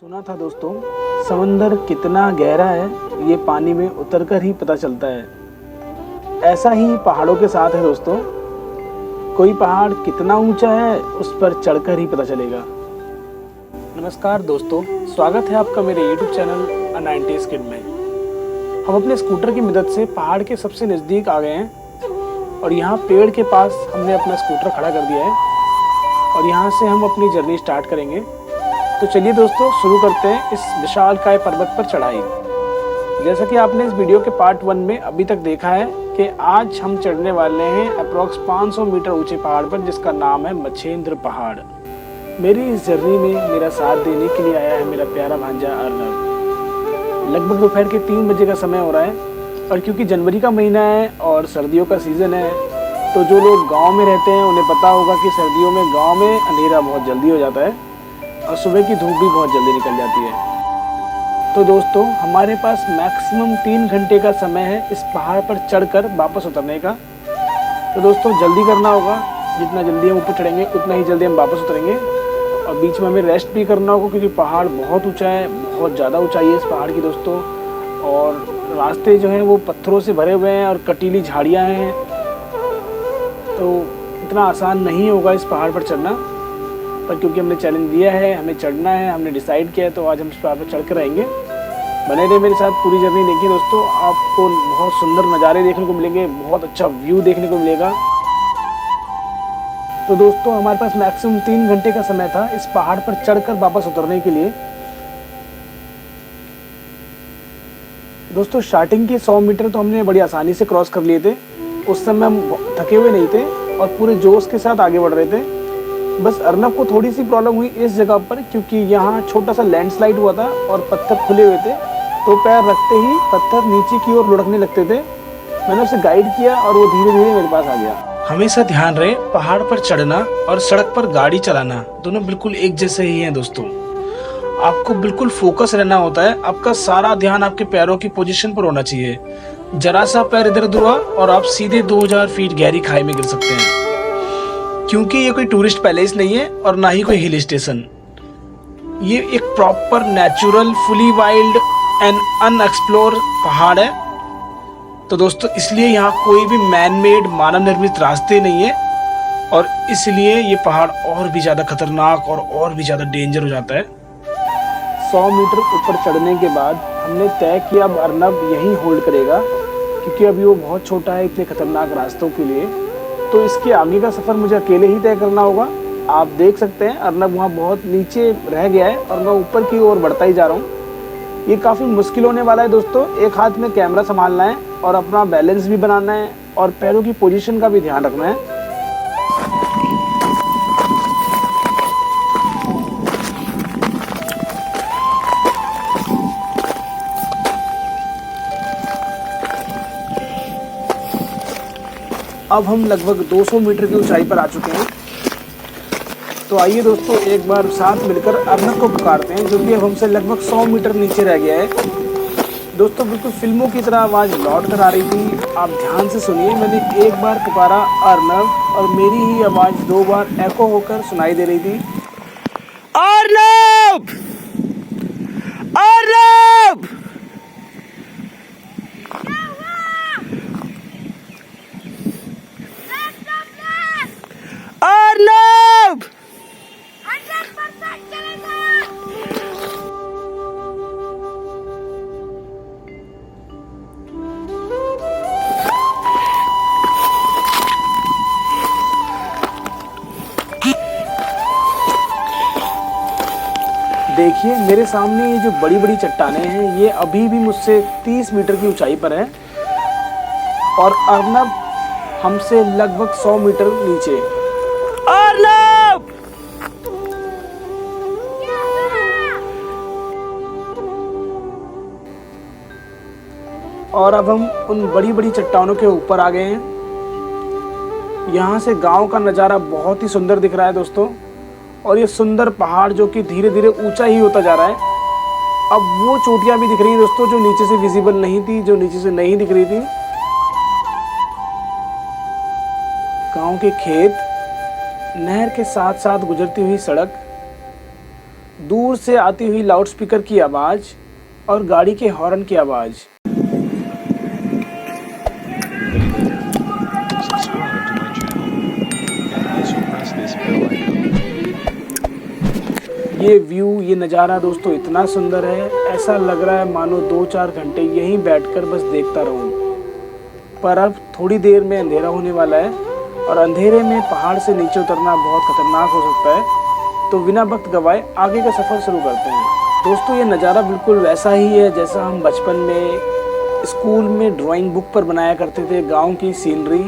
सुना था दोस्तों, समंदर कितना गहरा है ये पानी में उतरकर ही पता चलता है। ऐसा ही पहाड़ों के साथ है दोस्तों, कोई पहाड़ कितना ऊंचा है उस पर चढ़कर ही पता चलेगा। नमस्कार दोस्तों, स्वागत है आपका मेरे YouTube channel A 90s Kid में। हम अपने स्कूटर की मदद से पहाड़ के सबसे नज़दीक आ गए हैं और यहाँ पेड़ के पास हमने अपना स्कूटर खड़ा कर दिया है और यहाँ से हम अपनी जर्नी स्टार्ट करेंगे। तो चलिए दोस्तों, शुरू करते हैं इस विशालकाय पर्वत पर चढ़ाई। जैसा कि आपने इस वीडियो के पार्ट 1 में अभी तक देखा है कि आज हम चढ़ने वाले हैं अप्रॉक्स 500 मीटर ऊंचे पहाड़ पर, जिसका नाम है मच्छेंद्र पहाड़। मेरी इस जर्नी में मेरा साथ देने के लिए आया है मेरा प्यारा भांजा अर्नब। लगभग दोपहर के 3 बजे का समय हो रहा है और क्योंकि जनवरी का महीना है और सर्दियों का सीज़न है, तो जो लोग गाँव में रहते हैं उन्हें पता होगा कि सर्दियों में गाँव में अंधेरा बहुत जल्दी हो जाता है और सुबह की धूप भी बहुत जल्दी निकल जाती है। तो दोस्तों, हमारे पास मैक्सिमम 3 घंटे का समय है इस पहाड़ पर चढ़कर वापस उतरने का। तो दोस्तों, जल्दी करना होगा, जितना जल्दी हम ऊपर चढ़ेंगे उतना ही जल्दी हम वापस उतरेंगे। और बीच में हमें रेस्ट भी करना होगा क्योंकि पहाड़ बहुत ऊंचा है, बहुत ज़्यादा ऊंचाई है इस पहाड़ की दोस्तों। और रास्ते जो हैं वो पत्थरों से भरे हुए हैं और कटीली झाड़ियाँ हैं, तो इतना आसान नहीं होगा इस पहाड़ पर चढ़ना। पर क्योंकि हमने चैलेंज दिया है, हमें चढ़ना है, हमने डिसाइड किया है, तो आज हम इस पहाड़ पर चढ़ कर रहेंगे। बने रहे मेरे साथ, पूरी जर्नी देखिए दोस्तों, आपको बहुत सुंदर नज़ारे देखने को मिलेंगे, बहुत अच्छा व्यू देखने को मिलेगा। तो दोस्तों, हमारे पास मैक्सिमम 3 घंटे का समय था इस पहाड़ पर चढ़कर वापस उतरने के लिए। दोस्तों, स्टार्टिंग के 100 मीटर तो हमने बड़ी आसानी से क्रॉस कर लिए थे। उस समय हम थके हुए नहीं थे और पूरे जोश के साथ आगे बढ़ रहे थे। बस अर्नब को थोड़ी सी प्रॉब्लम हुई इस जगह पर, क्योंकि यहाँ छोटा सा लैंडस्लाइड हुआ था और पत्थर खुले हुए थे, तो पैर रखते ही पत्थर नीचे की ओर लुढ़कने लगते थे। मैंने उसे गाइड किया और वो धीरे धीरे मेरे पास आ गया। हमेशा ध्यान रहे, पहाड़ पर चढ़ना और सड़क पर गाड़ी चलाना दोनों बिल्कुल एक जैसे ही हैं दोस्तों। आपको बिल्कुल फोकस रहना होता है, आपका सारा ध्यान आपके पैरों की पोजीशन पर होना चाहिए। जरा सा पैर इधर उधर हुआ और आप सीधे 2000 फीट गहरी खाई में गिर सकते हैं, क्योंकि ये कोई टूरिस्ट पैलेस नहीं है और ना ही कोई हिल स्टेशन। ये एक proper natural, fully wild and unexplored पहाड़ है। तो दोस्तों, इसलिए यहाँ कोई भी मैन मेड, मानव निर्मित रास्ते नहीं है और इसलिए ये पहाड़ और भी ज़्यादा खतरनाक और भी ज़्यादा डेंजर हो जाता है। 100 मीटर ऊपर चढ़ने के बाद हमने तय किया अब अर्नब यहीं होल्ड करेगा, क्योंकि अभी वो बहुत छोटा है इतने खतरनाक रास्तों के लिए। तो इसके आगे का सफ़र मुझे अकेले ही तय करना होगा। आप देख सकते हैं अर्नब वहाँ बहुत नीचे रह गया है और मैं ऊपर की ओर बढ़ता ही जा रहा हूँ। ये काफ़ी मुश्किल होने वाला है दोस्तों। एक हाथ में कैमरा संभालना है और अपना बैलेंस भी बनाना है और पैरों की पोजीशन का भी ध्यान रखना है। अब हम लगभग 200 मीटर की ऊंचाई पर आ चुके हैं। तो आइए दोस्तों, एक बार साथ मिलकर अर्नब को पुकारते हैं, जो कि अब हमसे लगभग 100 मीटर नीचे रह गया है। दोस्तों, बिल्कुल फिल्मों की तरह आवाज़ लौट कर आ रही थी। आप ध्यान से सुनिए, मैंने एक बार पुकारा अर्नब और मेरी ही आवाज़ 2 बार एको होकर सुनाई दे रही थी। अर्नब! अर्नब! अर्नब! देखिए मेरे सामने ये जो बड़ी बड़ी चट्टानें हैं, ये अभी भी मुझसे 30 मीटर की ऊंचाई पर है और अर्नब हमसे लगभग 100 मीटर नीचे। अर्नब! और अब हम उन बड़ी बड़ी चट्टानों के ऊपर आ गए हैं। यहाँ से गांव का नज़ारा बहुत ही सुंदर दिख रहा है दोस्तों। और ये सुंदर पहाड़ जो कि धीरे धीरे ऊंचा ही होता जा रहा है। अब वो चोटियाँ भी दिख रही हैं दोस्तों जो नीचे से विजिबल नहीं थी, जो नीचे से नहीं दिख रही थी। गांव के खेत, नहर के साथ साथ गुजरती हुई सड़क, दूर से आती हुई लाउडस्पीकर की आवाज़ और गाड़ी के हॉर्न की आवाज़। ये व्यू, ये नज़ारा दोस्तों इतना सुंदर है, ऐसा लग रहा है मानो 2-4 घंटे यहीं बैठकर बस देखता रहूं। पर अब थोड़ी देर में अंधेरा होने वाला है और अंधेरे में पहाड़ से नीचे उतरना बहुत खतरनाक हो सकता है, तो बिना वक्त गवाए आगे का सफ़र शुरू करते हैं। दोस्तों ये नज़ारा बिल्कुल वैसा ही है जैसा हम बचपन में स्कूल में ड्राइंग बुक पर बनाया करते थे। गांव की सीनरी,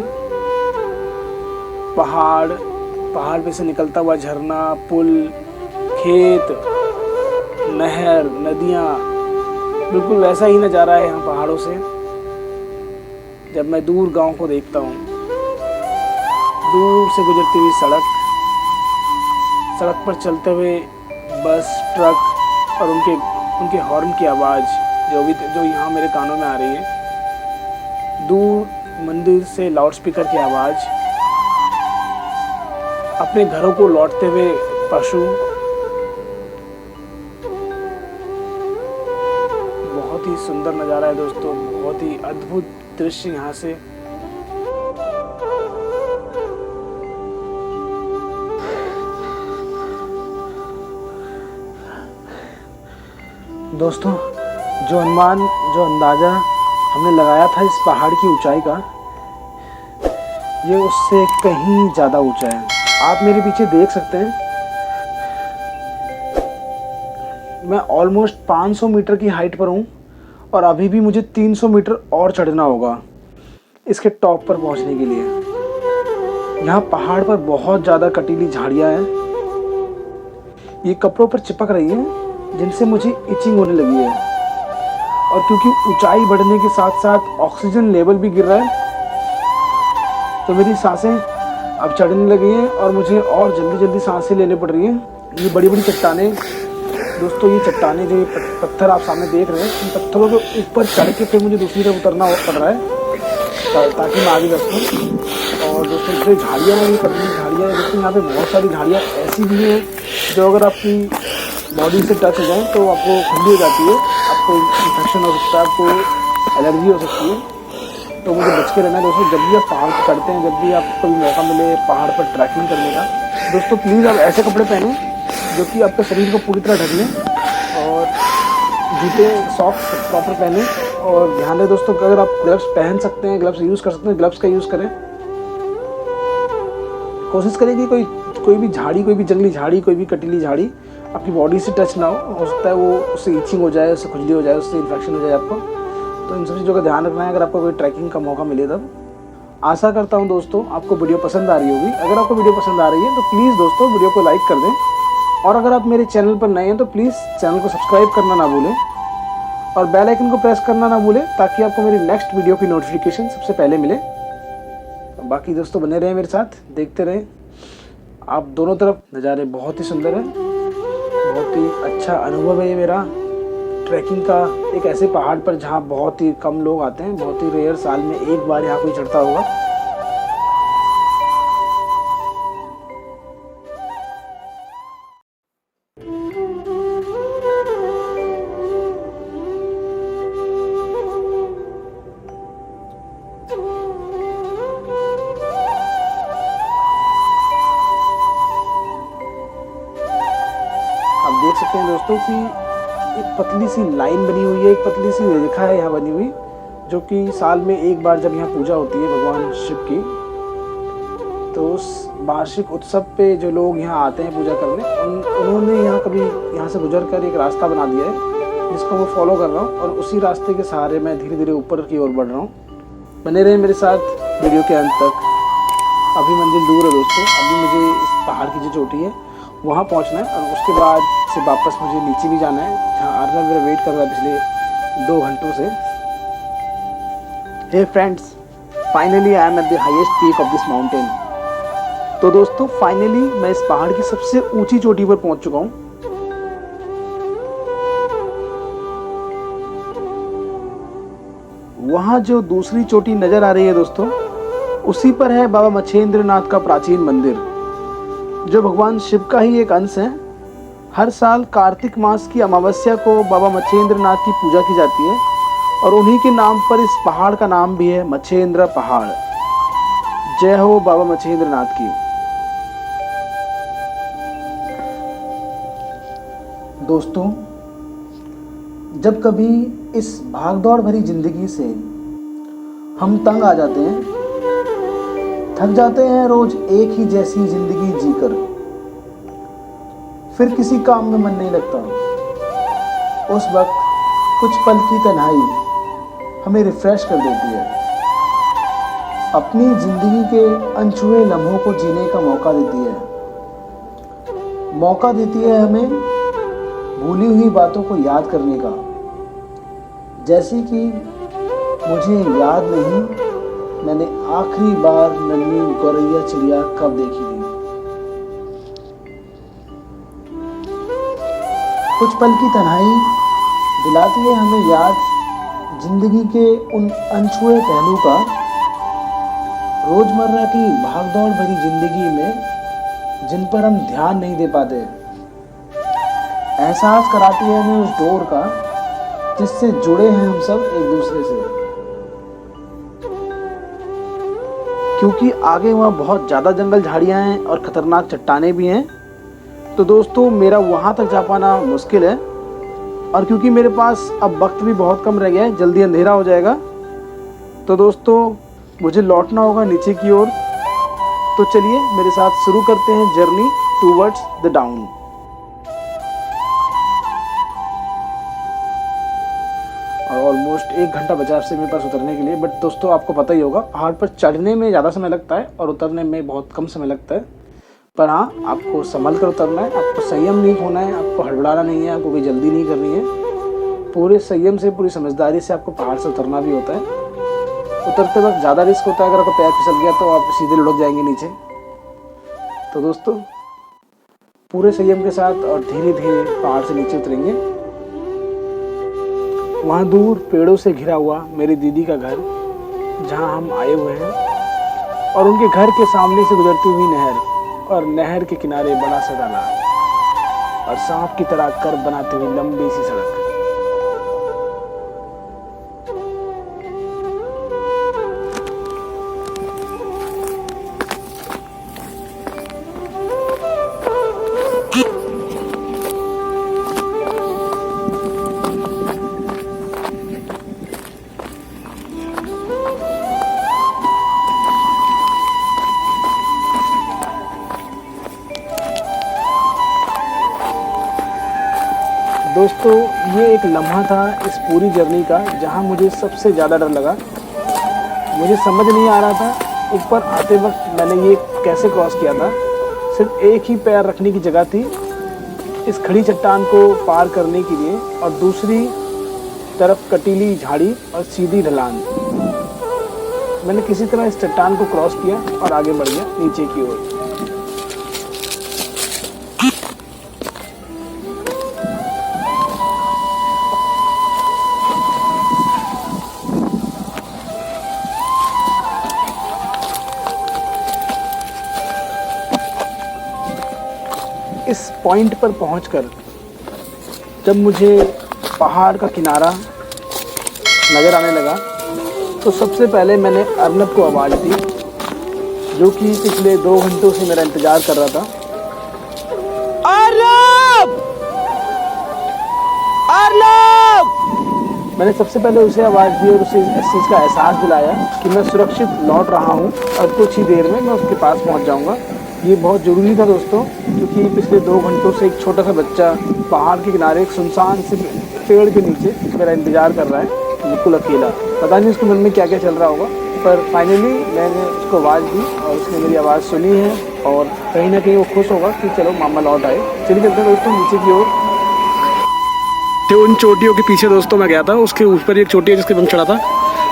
पहाड़ पे से निकलता हुआ झरना, पुल, खेत, नहर, नदियाँ, बिल्कुल वैसा ही नज़ारा है यहाँ पहाड़ों से जब मैं दूर गांव को देखता हूँ। दूर से गुजरती हुई सड़क पर चलते हुए बस, ट्रक और उनके हॉर्न की आवाज़ जो यहाँ मेरे कानों में आ रही है। दूर मंदिर से लाउडस्पीकर की आवाज़, अपने घरों को लौटते हुए पशु, बहुत ही सुंदर नज़ारा है दोस्तों, बहुत ही अद्भुत दृश्य यहाँ से। दोस्तों जो अंदाज़ा हमने लगाया था इस पहाड़ की ऊंचाई का, ये उससे कहीं ज़्यादा ऊंचा है। आप मेरे पीछे देख सकते हैं, मैं ऑलमोस्ट 500 मीटर की हाइट पर हूँ और अभी भी मुझे 300 मीटर और चढ़ना होगा इसके टॉप पर पहुँचने के लिए। यहाँ पहाड़ पर बहुत ज़्यादा कटीली झाड़ियाँ हैं, ये कपड़ों पर चिपक रही हैं जिनसे मुझे इचिंग होने लगी है। और क्योंकि ऊंचाई बढ़ने के साथ साथ ऑक्सीजन लेवल भी गिर रहा है, तो मेरी सांसें अब चढ़ने लगी हैं और मुझे और जल्दी सांसें लेने पड़ रही हैं। ये बड़ी बड़ी चट्टानें दोस्तों, ये चट्टानें जो पत्थर आप सामने देख रहे हैं, इन पत्थरों के ऊपर चढ़ के फिर मुझे दूसरी तरफ उतरना पड़ रहा है ताकि मैं आगे बढ़ सकूँ। और दोस्तों जो झाड़ियाँ हैं, ये पतली झाड़ियाँ हैं दोस्तों, यहाँ पे बहुत सारी झाड़ियाँ ऐसी भी हैं जो अगर आपकी बॉडी से टच हो जाए तो आपको ठंडी हो जाती है, आपको इन्फेक्शन हो सकता है, आपको एलर्जी हो सकती है। तो मुझे बच के रहना है दोस्तों। जब भी आप पहाड़ पर चढ़ते हैं, जब भी आपको कोई मौका मिले पहाड़ पर ट्रैकिंग करने का, दोस्तों प्लीज़ आप ऐसे कपड़े पहनें जो कि आपके शरीर को पूरी तरह ढक लें, और जूते, सॉक्स प्रॉपर पहनें। और ध्यान दें दोस्तों कि अगर आप ग्लव्स पहन सकते हैं, ग्लव्स यूज़ कर सकते हैं, ग्लव्स का यूज़ करें। कोशिश करें कि कोई भी झाड़ी, कोई भी जंगली झाड़ी, कोई भी कटीली झाड़ी आपकी बॉडी से टच ना हो सकता है वो उससे इचिंग हो जाए, उससे खुजली हो जाए, उससे इन्फेक्शन हो जाए आपको। तो इन सब चीज़ों का ध्यान रखना है अगर आपको कोई ट्रैकिंग का मौका मिले तब। आशा करता हूँ दोस्तों आपको वीडियो पसंद आ रही होगी। अगर आपको वीडियो पसंद आ रही है तो प्लीज़ दोस्तों वीडियो को लाइक कर दें, और अगर आप मेरे चैनल पर नए हैं तो प्लीज़ चैनल को सब्सक्राइब करना ना भूलें और बेल आइकन को प्रेस करना ना भूलें, ताकि आपको मेरी नेक्स्ट वीडियो की नोटिफिकेशन सबसे पहले मिले। बाकी दोस्तों बने रहें मेरे साथ, देखते रहें। आप दोनों तरफ नज़ारे बहुत ही सुंदर हैं, बहुत ही अच्छा अनुभव है ये मेरा ट्रैकिंग का, एक ऐसे पहाड़ पर जहाँ बहुत ही कम लोग आते हैं, बहुत ही रेयर, साल में एक बार यहाँ कोई चढ़ता होगा। देख सकते हैं दोस्तों कि एक पतली सी लाइन बनी हुई है, एक पतली सी रेखा है यहाँ बनी हुई, जो कि साल में एक बार जब यहाँ पूजा होती है भगवान शिव की, तो उस वार्षिक उत्सव पे जो लोग यहाँ आते हैं पूजा करने, उन्होंने यहाँ से गुजर कर एक रास्ता बना दिया है जिसको मैं फॉलो कर रहा हूँ, और उसी रास्ते के सहारे मैं धीरे धीरे ऊपर की ओर बढ़ रहा हूँ। बने रहे मेरे साथ वीडियो के अंत तक। अभी मंजिल दूर है दोस्तों, अभी मुझे इस पहाड़ की जो चोटी है वहाँ पहुँचना है, और उसके बाद से वापस मुझे नीचे भी जाना है जहाँ आर्नव मेरा वेट कर रहा है पिछले 2 घंटों से। Hey friends, finally I am at the highest peak of this mountain. तो दोस्तों फाइनली मैं इस पहाड़ की सबसे ऊंची चोटी पर पहुंच चुका हूँ। वहाँ जो दूसरी चोटी नजर आ रही है दोस्तों, उसी पर है बाबा मच्छेंद्र नाथ का प्राचीन मंदिर, जो भगवान शिव का ही एक अंश है हर साल कार्तिक मास की अमावस्या को बाबा मच्छेंद्र नाथ की पूजा की जाती है और उन्हीं के नाम पर इस पहाड़ का नाम भी है मच्छेंद्र पहाड़। जय हो बाबा मच्छेंद्र नाथ की। दोस्तों, जब कभी इस भागदौड़ भरी जिंदगी से हम तंग आ जाते हैं, थक जाते हैं रोज एक ही जैसी जिंदगी जीकर, फिर किसी काम में मन नहीं लगता, उस वक्त कुछ पल की तन्हाई हमें रिफ्रेश कर देती है, अपनी जिंदगी के अनछुए लम्हों को जीने का मौका देती है हमें भूली हुई बातों को याद करने का। जैसे कि मुझे याद नहीं मैंने आखिरी बार नन्ही गौरैया चिड़िया कब देखी थी। कुछ पल की तन्हाई दिलाती है हमें याद जिंदगी के उन अनछुए पहलू का। रोजमर्रा की भागदौड़ भरी जिंदगी में जिन पर हम ध्यान नहीं दे पाते, एहसास कराती है हमें उस डोर का जिससे जुड़े हैं हम सब एक दूसरे से। क्योंकि आगे वहाँ बहुत ज़्यादा जंगल झाड़ियाँ हैं और ख़तरनाक चट्टानें भी हैं, तो दोस्तों मेरा वहाँ तक जा पाना मुश्किल है। और क्योंकि मेरे पास अब वक्त भी बहुत कम रह गया है, जल्दी अंधेरा हो जाएगा, तो दोस्तों मुझे लौटना होगा नीचे की ओर। तो चलिए मेरे साथ शुरू करते हैं जर्नी टूवर्ड्स द डाउन। और ऑलमोस्ट 1 घंटा बचा से मेरे पास उतरने के लिए। बट दोस्तों आपको पता ही होगा, पहाड़ पर चढ़ने में ज़्यादा समय लगता है और उतरने में बहुत कम समय लगता है। पर हाँ, आपको संभल कर उतरना है, आपको संयम नहीं खोना है, आपको हड़बड़ाना नहीं है, आपको कोई जल्दी नहीं करनी है। पूरे संयम से, पूरी समझदारी से आपको पहाड़ से उतरना भी होता है। उतरते वक्त ज़्यादा रिस्क होता है, अगर आपका पैर फिसल गया तो आप सीधे लुढ़क जाएंगे नीचे। तो दोस्तों पूरे संयम के साथ और धीरे धीरे पहाड़ से नीचे उतरेंगे। वहाँ दूर पेड़ों से घिरा हुआ मेरी दीदी का घर, जहाँ हम आए हुए हैं, और उनके घर के सामने से गुजरती हुई नहर, और नहर के किनारे बड़ा सा तालाब, और सांप की तरह कर्व बनाती हुई लंबी सी सड़क। दोस्तों ये एक लम्हा था इस पूरी जर्नी का जहाँ मुझे सबसे ज़्यादा डर लगा। मुझे समझ नहीं आ रहा था ऊपर आते वक्त मैंने ये कैसे क्रॉस किया था। सिर्फ एक ही पैर रखने की जगह थी इस खड़ी चट्टान को पार करने के लिए, और दूसरी तरफ कटीली झाड़ी और सीधी ढलान। मैंने किसी तरह इस चट्टान को क्रॉस किया और आगे बढ़ गया नीचे की ओर। इस पॉइंट पर पहुंचकर जब मुझे पहाड़ का किनारा नज़र आने लगा, तो सबसे पहले मैंने अर्नब को आवाज़ दी, जो कि पिछले 2 घंटों से मेरा इंतज़ार कर रहा था। अर्नब! अर्नब! मैंने सबसे पहले उसे आवाज़ दी और उसे इस चीज़ का एहसास दिलाया कि मैं सुरक्षित लौट रहा हूँ और कुछ ही देर में मैं उसके पास पहुँच जाऊँगा। ये बहुत ज़रूरी था दोस्तों, क्योंकि पिछले 2 घंटों से एक छोटा सा बच्चा पहाड़ के किनारे एक सुनसान से पेड़ के नीचे मेरा इंतज़ार कर रहा है, बिल्कुल अकेला। पता नहीं उसके मन में क्या क्या चल रहा होगा, पर फाइनली मैंने उसको आवाज़ दी और उसने मेरी आवाज़ सुनी है, और कहीं ना कहीं वो खुश होगा कि चलो मामा लौट आए। चलिए चलते हैं दोस्तों नीचे की ओर। तो उन चोटियों के पीछे दोस्तों मैं गया था, उसके ऊपर एक चोटी है जिसके पर चढ़ा था।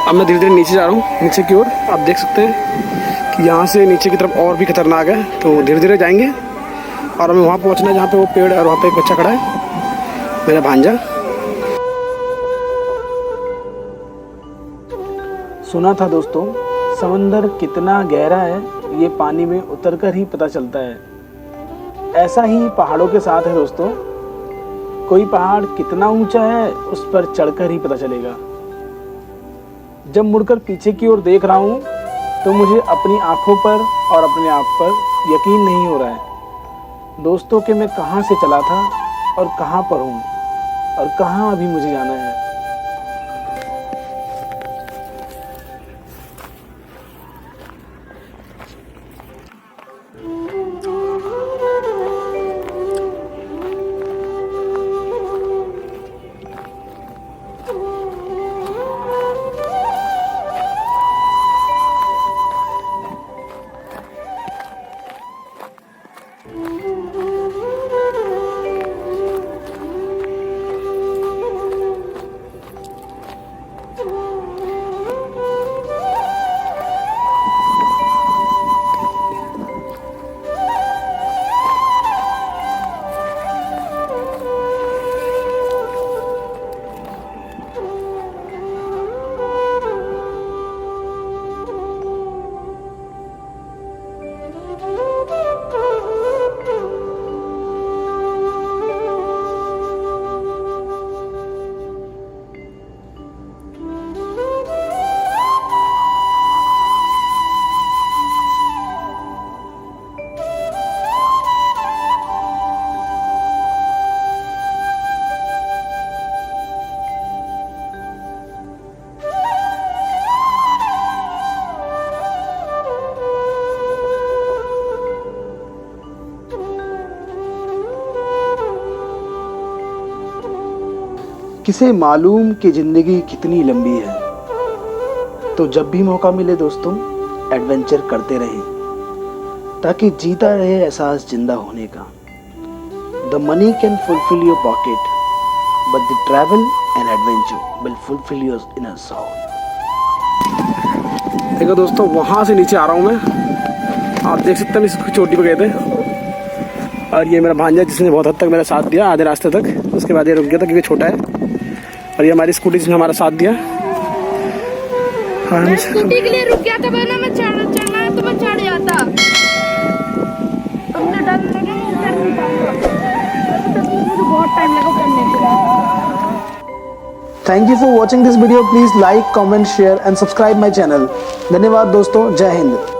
अब मैं धीरे धीरे नीचे जा रहा हूँ, नीचे की ओर। आप देख सकते हैं यहाँ से नीचे की तरफ और भी खतरनाक है, तो धीरे धीरे जाएंगे और हमें वहाँ पहुँचना है जहाँ पे वो पेड़ है और वहाँ पे एक बच्चा खड़ा है, मेरा भांजा। सुना था दोस्तों, समंदर कितना गहरा है ये पानी में उतरकर ही पता चलता है। ऐसा ही पहाड़ों के साथ है दोस्तों। कोई पहाड़ कितना ऊंचा है उस पर चढ़कर ही पता चलेगा। जब मुड़कर पीछे की ओर देख रहा हूँ तो मुझे अपनी आंखों पर और अपने आप पर यकीन नहीं हो रहा है दोस्तों कि मैं कहाँ से चला था और कहाँ पर हूँ और कहाँ अभी मुझे जाना है। किसे मालूम कि ज़िंदगी कितनी लंबी है, तो जब भी मौका मिले दोस्तों एडवेंचर करते रहें ताकि जीता रहे एहसास जिंदा होने का। The money can fulfil your pocket but the travel and adventure will fulfil your inner soul. देखो दोस्तों वहाँ से नीचे आ रहा हूँ मैं, आप देख सकते हैं इसकी चोटी पे गए थे और ये मेरा भांजा जिसने बहुत हद तक मेरा साथ दिया आधे रास्ते तक, उसके बाद ये रुक गया था क्योंकि छोटा है। और ये हमारी स्कूटी जिसने हमारा साथ दिया। मैं स्कूटी के लिए रुक गया था, वरना मैं चढ़ना है तो मैं चढ़ जाता। तुमने डर लगा चढ़ नहीं पाऊंगा, मुझे बहुत टाइम लगा चढ़ने के। Thank you for watching this video. Please like, comment, share and subscribe my channel. धन्यवाद दोस्तों, जय हिंद।